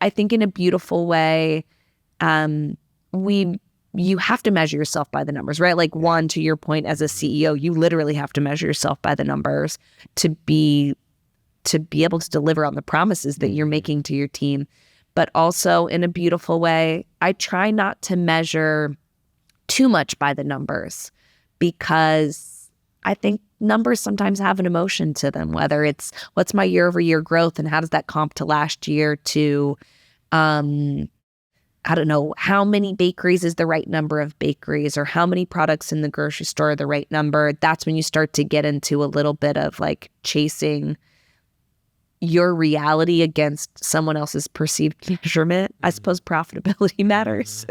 I think in a beautiful way, you have to measure yourself by the numbers, right? Like one, to your point, as a CEO, you literally have to measure yourself by the numbers to be able to deliver on the promises that you're making to your team. But also in a beautiful way, I try not to measure too much by the numbers, because I think numbers sometimes have an emotion to them, whether it's what's my year-over-year growth and how does that comp to last year, to I don't know, how many bakeries is the right number of bakeries, or how many products in the grocery store are the right number. That's when you start to get into a little bit of like chasing your reality against someone else's perceived measurement. I suppose profitability matters.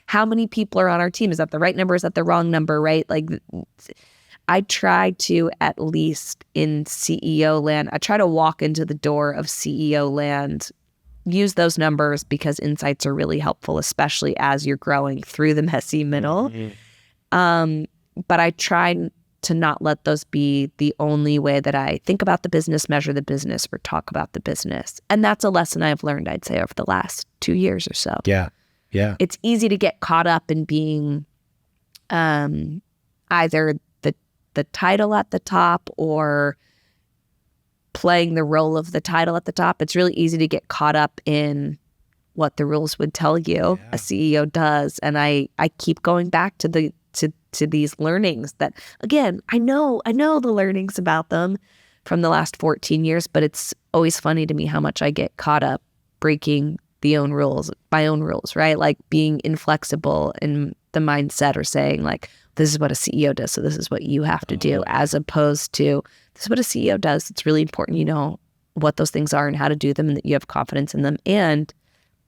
How many people are on our team? Is that the right number? Is that the wrong number, right? Like, I try to, at least in CEO land, I try to walk into the door of CEO land, use those numbers, because insights are really helpful, especially as you're growing through the messy middle. But I try to not let those be the only way that I think about the business, measure the business, or talk about the business. And that's a lesson I've learned, I'd say, over the last 2 years or so. Yeah. It's easy to get caught up in being either the title at the top or playing the role of the title at the top. It's really easy to get caught up in what the rules would tell you a CEO does. And I keep going back to these learnings that, again, I know the learnings about them from the last 14 years, but it's always funny to me how much I get caught up breaking my own rules, right? Like being inflexible in the mindset, or saying like, this is what a CEO does, so this is what you have to do, as opposed to, this is what a CEO does. It's really important you know what those things are and how to do them, and that you have confidence in them. And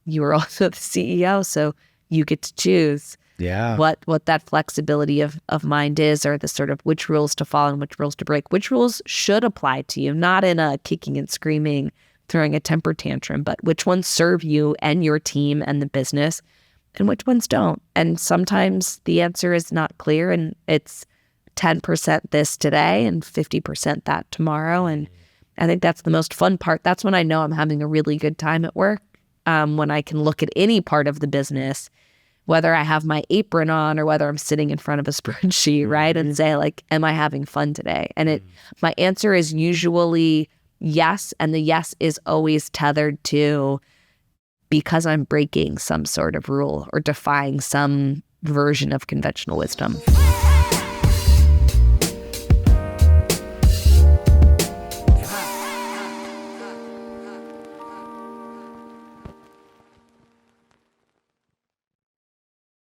you are also the CEO, so you get to choose what that flexibility of mind is, or the sort of which rules to follow and which rules to break, which rules should apply to you, not in a kicking and screaming, throwing a temper tantrum, but which ones serve you and your team and the business, and which ones don't. And sometimes the answer is not clear, and it's 10% this today and 50% that tomorrow. And I think that's the most fun part. That's when I know I'm having a really good time at work, when I can look at any part of the business, whether I have my apron on or whether I'm sitting in front of a spreadsheet, right? And say like, am I having fun today? And my answer is usually yes. And the yes is always tethered to, because I'm breaking some sort of rule or defying some version of conventional wisdom.